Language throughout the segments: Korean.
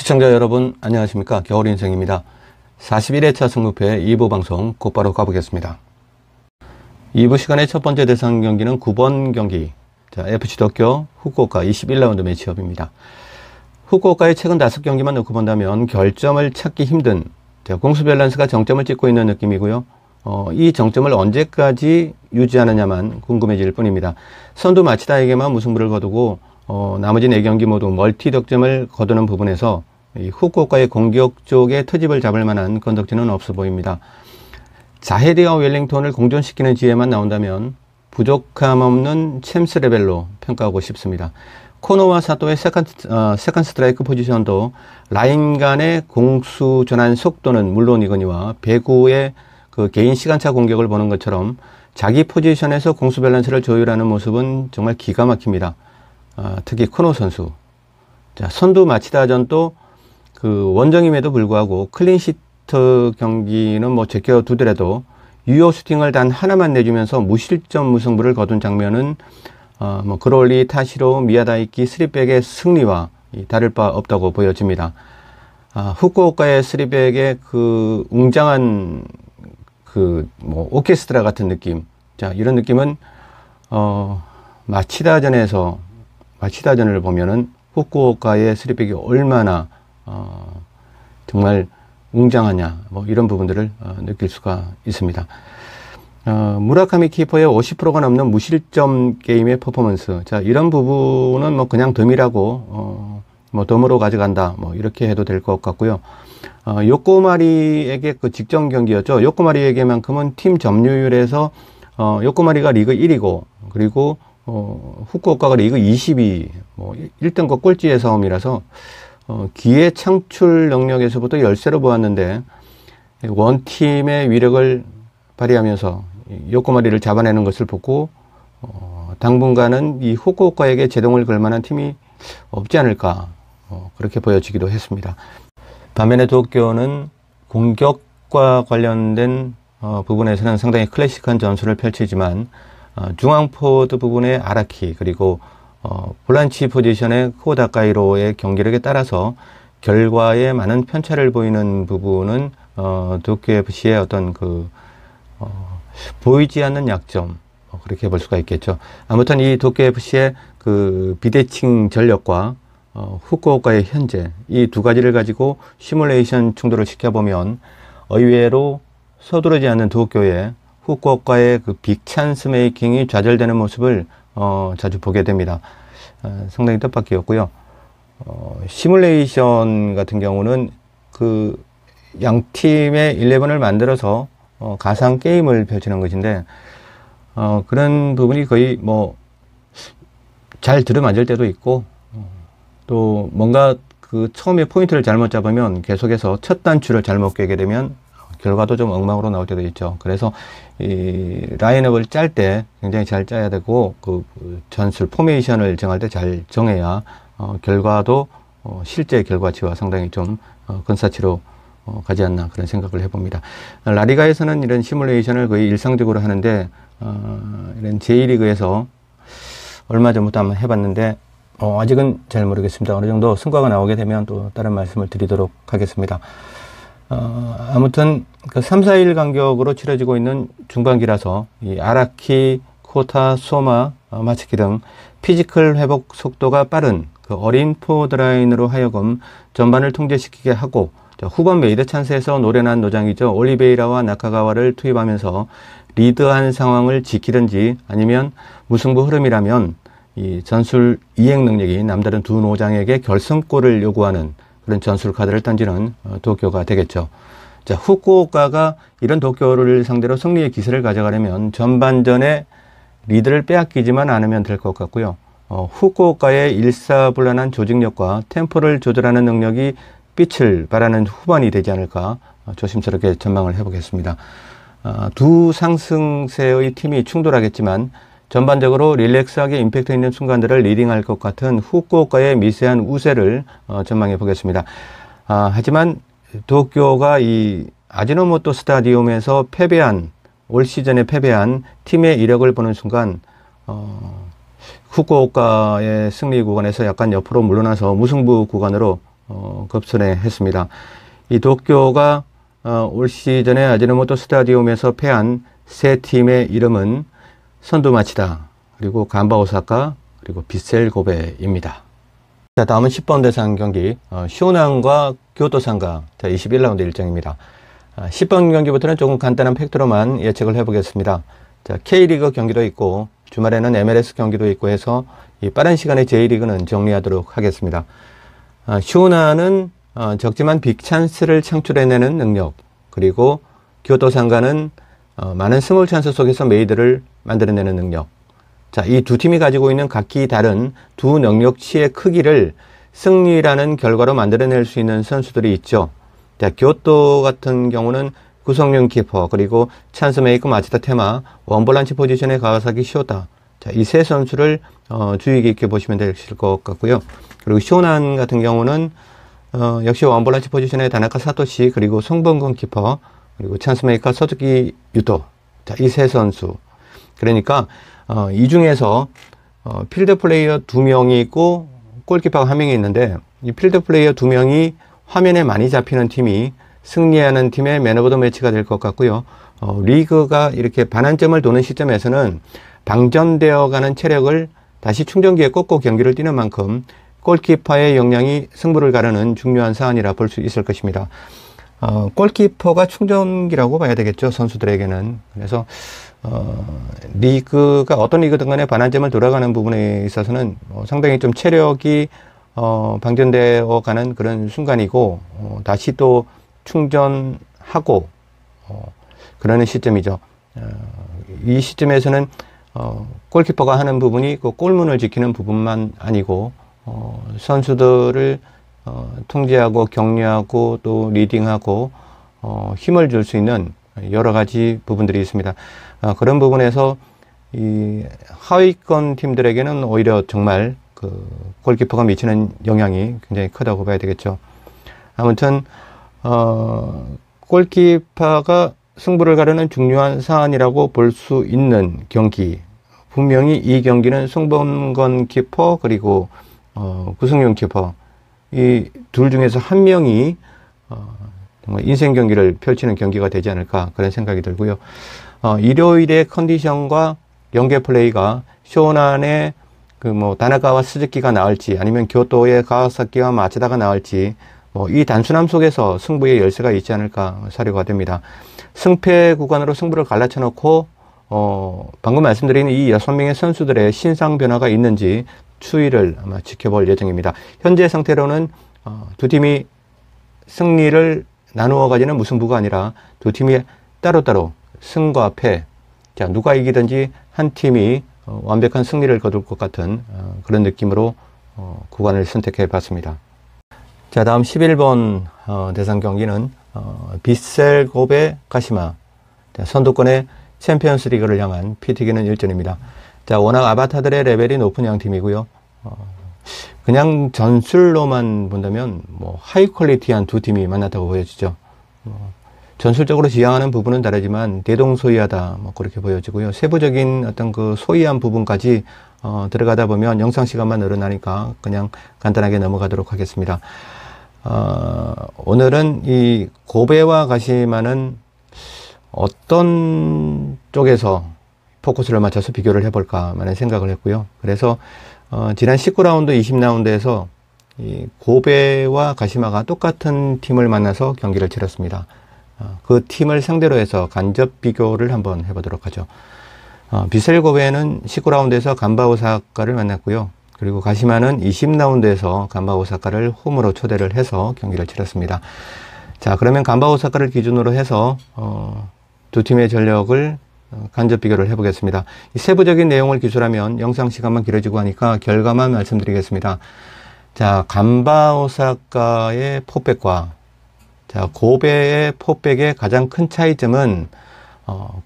시청자 여러분 안녕하십니까. 겨울인생입니다. 41회차 승무패 2부 방송 곧바로 가보겠습니다. 2부 시간의 첫 번째 대상 경기는 9번 경기 FC 도쿄 후쿠오카 21라운드 매치업입니다. 후쿠오카의 최근 5경기만 놓고 본다면 결점을 찾기 힘든 공수 밸런스가 정점을 찍고 있는 느낌이고요. 이 정점을 언제까지 유지하느냐만 궁금해질 뿐입니다. 선두 마치다에게만 무승부를 거두고 나머지 4경기 모두 멀티 득점을 거두는 부분에서 이 후쿠오카의 공격 쪽에 트집을 잡을 만한 건덕지는 없어 보입니다. 자헤드와 웰링턴을 공존시키는 지혜만 나온다면 부족함 없는 챔스 레벨로 평가하고 싶습니다. 코노와 사토의 세컨 스트라이크 포지션도 라인 간의 공수 전환 속도는 물론이거니와 배구의 그 개인 시간차 공격을 보는 것처럼 자기 포지션에서 공수 밸런스를 조율하는 모습은 정말 기가 막힙니다. 특히 코노 선수. 자, 선두 마치다전도 그 원정임에도 불구하고 클린시트 경기는 뭐 제껴두더라도 유효 슈팅을 단 하나만 내주면서 무실점 무승부를 거둔 장면은 그롤리, 타시로, 미야다이키, 스리백의 승리와 다를 바 없다고 보여집니다. 후쿠오카의 스리백의 그 웅장한 오케스트라 같은 느낌. 자, 이런 느낌은 마치다전을 보면은 후쿠오카의 스리백이 얼마나 정말 웅장하냐, 이런 부분들을 느낄 수가 있습니다. 무라카미 키퍼의 50%가 넘는 무실점 게임의 퍼포먼스. 자, 이런 부분은 그냥 덤이라고, 덤으로 가져간다. 이렇게 해도 될 것 같고요. 요코마리에게 그 직전 경기였죠. 요코마리에게만큼은 팀 점유율에서, 요코마리가 리그 1위고, 그리고, 후쿠오카가 리그 22, 1등과 꼴찌의 싸움이라서, 기회 창출 능력에서부터 열세로 보았는데, 원팀의 위력을 발휘하면서 요코마리를 잡아내는 것을 보고, 당분간은 이 후쿠오카에게 제동을 걸 만한 팀이 없지 않을까, 그렇게 보여지기도 했습니다. 반면에 도쿄는 공격과 관련된 부분에서는 상당히 클래식한 전술을 펼치지만, 중앙 포워드 부분의 아라키, 그리고 볼란치 포지션의 코다카이로의 경기력에 따라서 결과에 많은 편차를 보이는 부분은 도쿄 FC의 어떤 보이지 않는 약점, 그렇게 볼 수가 있겠죠. 아무튼 이 도쿄 FC의 그 비대칭 전력과 후쿠오카의 현재, 이 두 가지를 가지고 시뮬레이션 충돌을 시켜보면 의외로 서두르지 않는 도쿄의 후쿠오카의 그 빅찬스 메이킹이 좌절되는 모습을 자주 보게 됩니다. 상당히 뜻밖이었고요. 시뮬레이션 같은 경우는 그 양 팀의 11을 만들어서 가상 게임을 펼치는 것인데, 그런 부분이 거의 잘 들어맞을 때도 있고, 또 뭔가 그 처음에 포인트를 잘못 잡으면 계속해서 첫 단추를 잘못 깨게 되면 결과도 좀 엉망으로 나올 때도 있죠. 그래서 이 라인업을 짤 때 굉장히 잘 짜야 되고, 그 전술 포메이션을 정할 때 잘 정해야 결과도 실제 결과치와 상당히 좀 근사치로 가지 않나, 그런 생각을 해봅니다. 라리가에서는 이런 시뮬레이션을 거의 일상적으로 하는데, 이런 제1리그에서 얼마 전부터 한번 해봤는데, 아직은 잘 모르겠습니다. 어느 정도 성과가 나오게 되면 또 다른 말씀을 드리도록 하겠습니다. 아무튼 그 3, 4일 간격으로 치러지고 있는 중반기라서 이 아라키, 코타, 소마, 마츠키 등 피지컬 회복 속도가 빠른 그 어린 포워드 라인으로 하여금 전반을 통제시키게 하고, 후반 메이드 찬스에서 노련한 노장이죠. 올리베이라와 나카가와를 투입하면서 리드한 상황을 지키든지, 아니면 무승부 흐름이라면 이 전술 이행 능력이 남다른 두 노장에게 결승골을 요구하는 그런 전술 카드를 던지는 도쿄가 되겠죠. 자, 후쿠오카가 이런 도쿄를 상대로 승리의 기세를 가져가려면 전반전에 리드를 빼앗기지만 않으면 될 것 같고요. 후쿠오카의 일사불란한 조직력과 템포를 조절하는 능력이 빛을 발하는 후반이 되지 않을까 조심스럽게 전망을 해보겠습니다. 두 상승세의 팀이 충돌하겠지만 전반적으로 릴렉스하게 임팩트 있는 순간들을 리딩할 것 같은 후쿠오카의 미세한 우세를 전망해 보겠습니다. 하지만 도쿄가 이 아지노모토 스타디움에서 올 시즌에 패배한 팀의 이력을 보는 순간 후쿠오카의 승리 구간에서 약간 옆으로 물러나서 무승부 구간으로 급선회했습니다. 이 도쿄가 올 시즌에 아지노모토 스타디움에서 패한 세 팀의 이름은 선두마치다, 그리고 간바 오사카, 그리고 빗셀 고베입니다. 자, 다음은 10번 대상 경기 쇼난과 교토 상가 21라운드 일정입니다. 10번 경기부터는 조금 간단한 팩트로만 예측을 해보겠습니다. 자, K리그 경기도 있고 주말에는 MLS 경기도 있고 해서 이 빠른 시간에 J리그는 정리하도록 하겠습니다. 쇼난은 적지만 빅찬스를 창출해내는 능력, 그리고 교토 상가는 많은 스몰 찬스 속에서 메이드를 만들어내는 능력. 자, 이 두 팀이 가지고 있는 각기 다른 두 능력치의 크기를 승리라는 결과로 만들어낼 수 있는 선수들이 있죠. 자, 교토 같은 경우는 구성용 키퍼, 그리고 찬스 메이커 마치다 테마, 원볼란치 포지션의 가와사키 쇼타. 자, 이 세 선수를 주의 깊게 보시면 되실 것 같고요. 그리고 쇼난 같은 경우는 역시 원볼란치 포지션의 다나카 사토시, 그리고 송범근 키퍼, 그리고 찬스 메이커 서즈키 유토. 자, 이 세 선수. 그러니까 이 중에서 필드 플레이어 2명이 있고 골키퍼가 1명이 있는데, 이 필드 플레이어 2명이 화면에 많이 잡히는 팀이 승리하는 팀의 맨 오브 더 매치가 될 것 같고요. 리그가 이렇게 반환점을 도는 시점에서는 방전되어 가는 체력을 다시 충전기에 꽂고 경기를 뛰는 만큼 골키퍼의 역량이 승부를 가르는 중요한 사안이라 볼 수 있을 것입니다. 골키퍼가 충전기라고 봐야 되겠죠, 선수들에게는. 그래서 리그가 어떤 리그든 간에 반환점을 돌아가는 부분에 있어서는 상당히 좀 체력이 방전되어 가는 그런 순간이고, 다시 또 충전하고 그러는 시점이죠. 이 시점에서는 골키퍼가 하는 부분이 그 골문을 지키는 부분만 아니고 선수들을 통제하고 격려하고 또 리딩하고 힘을 줄 수 있는 여러 가지 부분들이 있습니다. 그런 부분에서 이 하위권 팀들에게는 오히려 정말 그 골키퍼가 미치는 영향이 굉장히 크다고 봐야 되겠죠. 아무튼 골키퍼가 승부를 가르는 중요한 사안이라고 볼 수 있는 경기. 분명히 이 경기는 송범건 키퍼, 그리고 구승용 키퍼, 이 둘 중에서 한 명이 정말 인생 경기를 펼치는 경기가 되지 않을까, 그런 생각이 들고요. 일요일의 컨디션과 연계 플레이가 쇼난의 다나카와 스즈키가 나을지, 아니면 교토의 가와사키와 마츠다가 나을지, 이 단순함 속에서 승부의 열쇠가 있지 않을까 사료가 됩니다. 승패 구간으로 승부를 갈라쳐 놓고 방금 말씀드린 이 6명의 선수들의 신상 변화가 있는지 추이를 아마 지켜볼 예정입니다. 현재 상태로는 두 팀이 승리를 나누어 가지는 무승부가 아니라 두 팀이 따로따로 승과 패, 자, 누가 이기든지 한 팀이 완벽한 승리를 거둘 것 같은 그런 느낌으로 구간을 선택해 봤습니다. 자, 다음 11번 대상 경기는 빗셀 고베 가시마, 선두권의 챔피언스 리그를 향한 피 튀기는 일전입니다. 자, 워낙 아바타들의 레벨이 높은 양 팀이고요. 그냥 전술로만 본다면 하이 퀄리티한 두 팀이 만났다고 보여지죠. 전술적으로 지향하는 부분은 다르지만 대동소이하다, 그렇게 보여지고요. 세부적인 어떤 그 소이한 부분까지 들어가다 보면 영상 시간만 늘어나니까 그냥 간단하게 넘어가도록 하겠습니다. 오늘은 이 고베와 가시마는 어떤 쪽에서 포커스를 맞춰서 비교를 해볼까 하는 생각을 했고요. 그래서 지난 19라운드, 20라운드에서 이 고베와 가시마가 똑같은 팀을 만나서 경기를 치렀습니다. 그 팀을 상대로 해서 간접 비교를 한번 해보도록 하죠. 빗셀 고베는 19라운드에서 간바 오사카를 만났고요. 그리고 가시마는 20라운드에서 간바 오사카를 홈으로 초대를 해서 경기를 치렀습니다. 자, 그러면 간바 오사카를 기준으로 해서 두 팀의 전력을 간접 비교를 해보겠습니다. 이 세부적인 내용을 기술하면 영상 시간만 길어지고 하니까 결과만 말씀드리겠습니다. 자, 간바 오사카의 포백과 자, 고베의 포백의 가장 큰 차이점은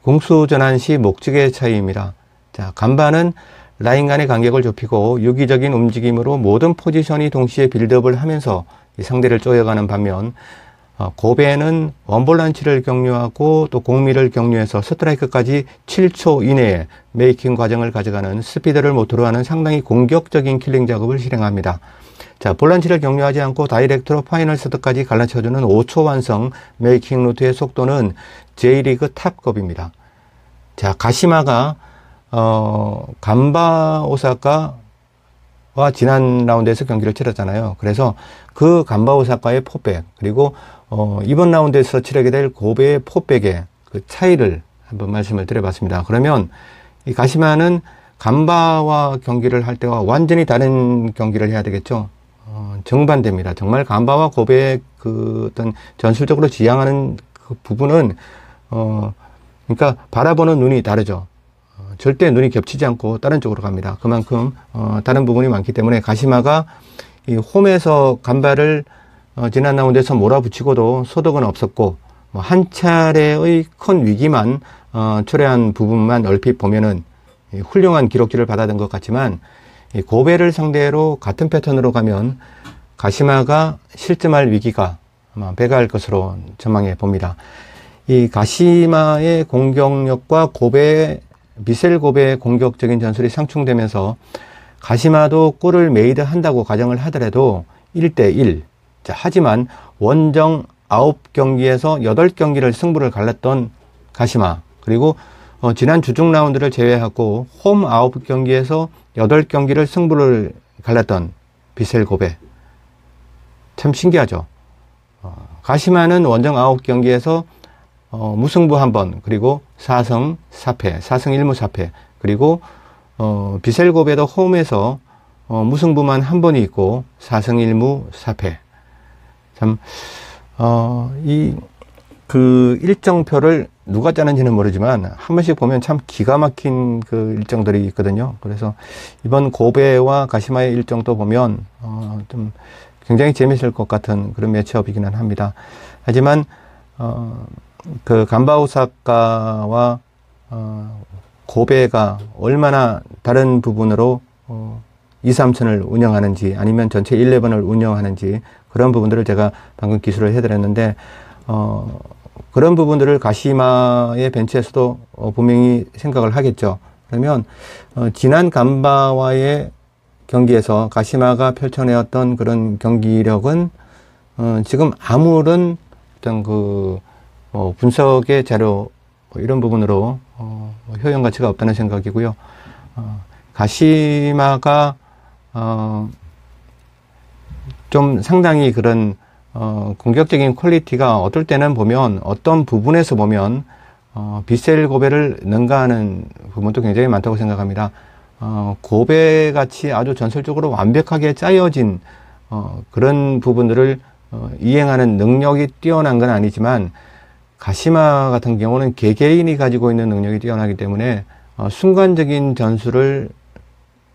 공수전환 시 목적의 차이입니다. 자, 간바는 라인 간의 간격을 좁히고 유기적인 움직임으로 모든 포지션이 동시에 빌드업을 하면서 이 상대를 쪼여가는 반면 고베는 원볼란치를 격려하고 또 공미를 격려해서 스트라이크까지 7초 이내에 메이킹 과정을 가져가는 스피드를 모토로 하는 상당히 공격적인 킬링 작업을 실행합니다. 자, 볼란치를 격려하지 않고 다이렉트로 파이널 세트까지 갈라쳐주는 5초 완성 메이킹 루트의 속도는 J리그 탑급입니다. 자, 가시마가 간바 오사카와 지난 라운드에서 경기를 치렀잖아요. 그래서 그 간바 오사카의 포백, 그리고 이번 라운드에서 치르게 될 고베의 포백의 그 차이를 한번 말씀을 드려봤습니다. 그러면 이 가시마는 간바와 경기를 할 때와 완전히 다른 경기를 해야 되겠죠. 정반대입니다. 정말 간바와 고베의 그 어떤 전술적으로 지향하는 그 부분은 그러니까 바라보는 눈이 다르죠. 절대 눈이 겹치지 않고 다른 쪽으로 갑니다. 그만큼 다른 부분이 많기 때문에 가시마가 이 홈에서 간바를 지난 라운드에서 몰아붙이고도 소득은 없었고 한 차례의 큰 위기만 초래한 부분만 얼핏 보면은 훌륭한 기록지를 받아든 것 같지만 이 고베를 상대로 같은 패턴으로 가면 가시마가 실점할 위기가 아마 배가할 것으로 전망해 봅니다. 이 가시마의 공격력과 미셀 고베의 공격적인 전술이 상충되면서 가시마도 골을 메이드 한다고 가정을 하더라도 1대1. 자, 하지만 원정 9경기에서 8경기를 승부를 갈랐던 가시마, 그리고 지난 주중 라운드를 제외하고 홈 9경기에서 8경기를 승부를 갈랐던 비셀 고베. 참 신기하죠. 가시마는 원정 9경기에서 무승부 1번, 그리고 4승 4패, 4승 1무 4패, 그리고 비셀 고베도 홈에서 무승부만 1번이 있고 4승 1무 4패. 참 그 일정표를 누가 짜는지는 모르지만 한 번씩 보면 참 기가 막힌 그 일정들이 있거든요. 그래서 이번 고베와 가시마의 일정도 보면 좀 굉장히 재밌을 것 같은 그런 매치업이기는 합니다. 하지만 그 간바 오사카와 고베가 얼마나 다른 부분으로 2, 3선을 운영하는지 아니면 전체 11을 운영하는지 그런 부분들을 제가 방금 기술을 해드렸는데 그런 부분들을 가시마의 벤치에서도 분명히 생각을 하겠죠. 그러면 지난 간바와의 경기에서 가시마가 펼쳐내었던 그런 경기력은 지금 아무런 어떤 그 분석의 자료 이런 부분으로 효용 가치가 없다는 생각이고요. 가시마가 좀 상당히 그런 공격적인 퀄리티가 어떨 때는 보면 어떤 부분에서 보면 비셀 고베를 능가하는 부분도 굉장히 많다고 생각합니다. 고베 같이 아주 전술적으로 완벽하게 짜여진 그런 부분들을 이행하는 능력이 뛰어난 건 아니지만 가시마 같은 경우는 개개인이 가지고 있는 능력이 뛰어나기 때문에 순간적인 전술을,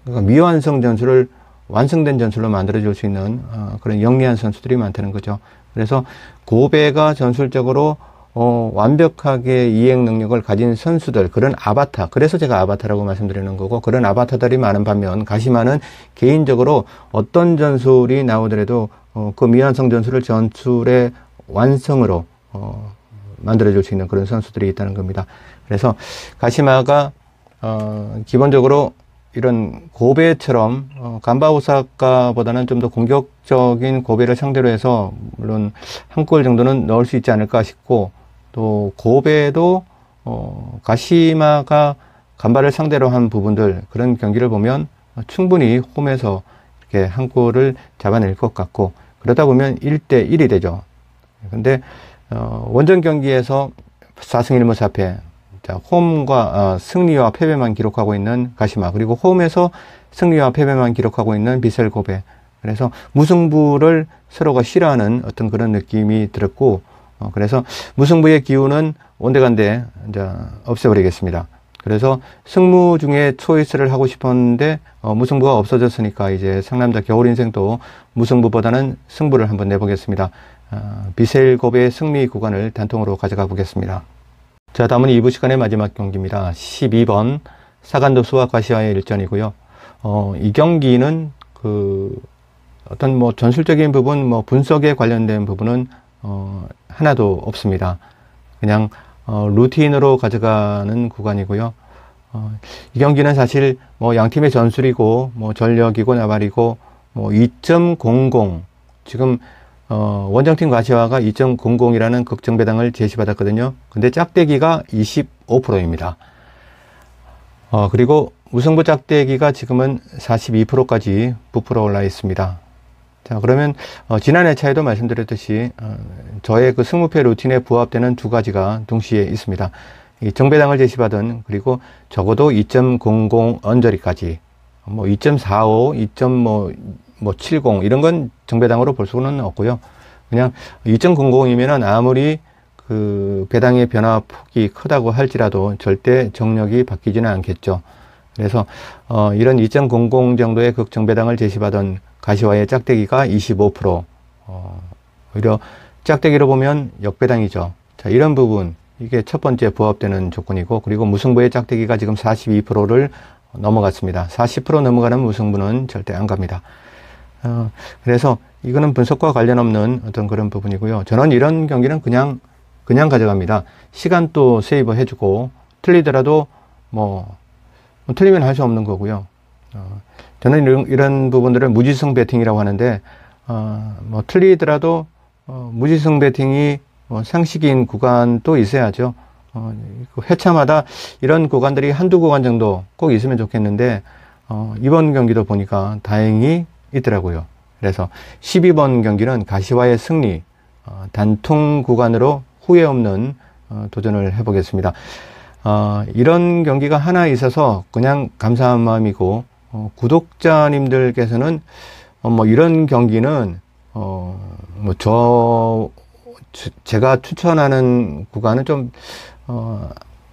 그러니까 미완성 전술을 완성된 전술로 만들어줄 수 있는 그런 영리한 선수들이 많다는 거죠. 그래서 고베가 전술적으로 완벽하게 이행 능력을 가진 선수들, 그런 아바타, 그래서 제가 아바타라고 말씀드리는 거고, 그런 아바타들이 많은 반면 가시마는 개인적으로 어떤 전술이 나오더라도 그 미완성 전술을 전술의 완성으로 만들어줄 수 있는 그런 선수들이 있다는 겁니다. 그래서 가시마가 기본적으로 이런 고베처럼 간바 오사카보다는 좀 더 공격적인 고베를 상대로 해서 물론 한 골 정도는 넣을 수 있지 않을까 싶고, 또 고베도 가시마가 간바를 상대로 한 부분들, 그런 경기를 보면 충분히 홈에서 이렇게 한 골을 잡아낼 것 같고, 그러다 보면 1대1이 되죠. 근데 원정 경기에서 4승 1무 4패, 자, 홈과 승리와 패배만 기록하고 있는 가시마, 그리고 홈에서 승리와 패배만 기록하고 있는 비셀 고베. 그래서 무승부를 서로가 싫어하는 어떤 그런 느낌이 들었고, 그래서 무승부의 기운은 온데간데 이제 없애버리겠습니다. 그래서 승무 중에 초이스를 하고 싶었는데 무승부가 없어졌으니까 이제 상남자 겨울인생도 무승부보다는 승부를 한번 내보겠습니다. 비셀 고베의 승리 구간을 단통으로 가져가 보겠습니다. 자, 다음은 2부 시간의 마지막 경기입니다. 12번 사간도스와 가시와의 일전이고요. 이 경기는 그 어떤 뭐 전술적인 부분, 뭐 분석에 관련된 부분은 하나도 없습니다. 그냥 루틴으로 가져가는 구간이고요. 이 경기는 사실 뭐 양팀의 전술이고 뭐 전력이고 나발이고 뭐 2.00 지금 원정팀 가시화가 2.00이라는 극정배당을 제시받았거든요. 근데 짝대기가 25%입니다. 그리고 무승부 짝대기가 지금은 42%까지 부풀어 올라 있습니다. 자, 그러면 지난해 차에도 말씀드렸듯이 저의 그 승무패 루틴에 부합되는 두 가지가 동시에 있습니다. 이 정배당을 제시받은, 그리고 적어도 2.00 언저리까지 뭐 2.45, 2.70 이런 건 정배당으로 볼 수는 없고요. 그냥 2.00이면은 아무리 그 배당의 변화폭이 크다고 할지라도 절대 정력이 바뀌지는 않겠죠. 그래서 이런 2.00 정도의 극정배당을 제시받은 가시화의 짝대기가 25%, 오히려 짝대기로 보면 역배당이죠. 자, 이런 부분, 이게 첫 번째 부합되는 조건이고, 그리고 무승부의 짝대기가 지금 42%를 넘어갔습니다. 40% 넘어가는 무승부는 절대 안 갑니다. 그래서 이거는 분석과 관련 없는 어떤 그런 부분이고요. 저는 이런 경기는 그냥 가져갑니다. 시간도 세이브 해주고, 틀리더라도 틀리면 할 수 없는 거고요. 저는 이런 부분들을 무지성 배팅이라고 하는데, 틀리더라도 무지성 배팅이 상식인 구간도 있어야죠. 회차마다 이런 구간들이 한두 구간 정도 꼭 있으면 좋겠는데, 이번 경기도 보니까 다행히 있더라고요. 그래서 12번 경기는 가시화의 승리, 단통 구간으로 후회 없는 도전을 해보겠습니다. 이런 경기가 하나 있어서 그냥 감사한 마음이고, 구독자님들께서는 이런 경기는 제가 추천하는 구간은 좀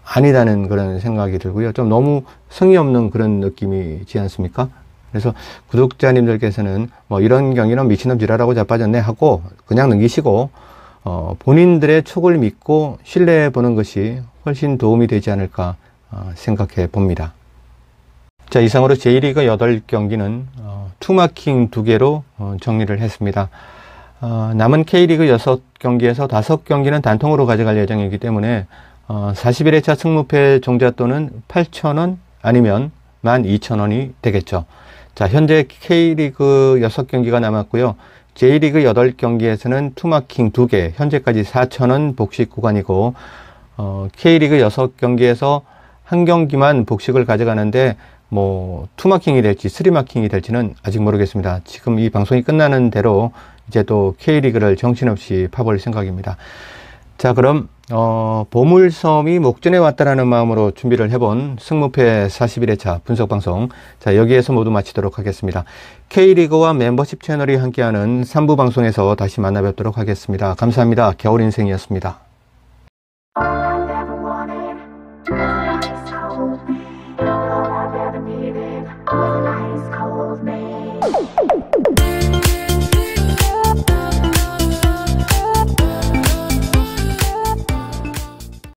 아니다는 그런 생각이 들고요. 좀 너무 성의 없는 그런 느낌이지 않습니까? 그래서 구독자님들께서는 이런 경기는 미친놈 지랄하고 자빠졌네 하고 그냥 넘기시고, 본인들의 촉을 믿고 신뢰해 보는 것이 훨씬 도움이 되지 않을까 생각해 봅니다. 자, 이상으로 J리그 8경기는 투마킹 2개로 정리를 했습니다. 남은 K리그 6경기에서 5경기는 단통으로 가져갈 예정이기 때문에 41회차 승무패 종잣돈은 8,000원 아니면 12,000원이 되겠죠. 자, 현재 K리그 6경기가 남았고요. J리그 8경기에서는 투마킹 2개, 현재까지 4,000원 복식 구간이고, K리그 6경기에서 한 경기만 복식을 가져가는데, 투마킹이 될지, 쓰리마킹이 될지는 아직 모르겠습니다. 지금 이 방송이 끝나는 대로 이제 또 K리그를 정신없이 파볼 생각입니다. 자, 그럼, 보물섬이 목전에 왔다라는 마음으로 준비를 해본 승무패 41회차 분석방송. 자, 여기에서 모두 마치도록 하겠습니다. K리그와 멤버십 채널이 함께하는 3부 방송에서 다시 만나 뵙도록 하겠습니다. 감사합니다. 겨울인생이었습니다.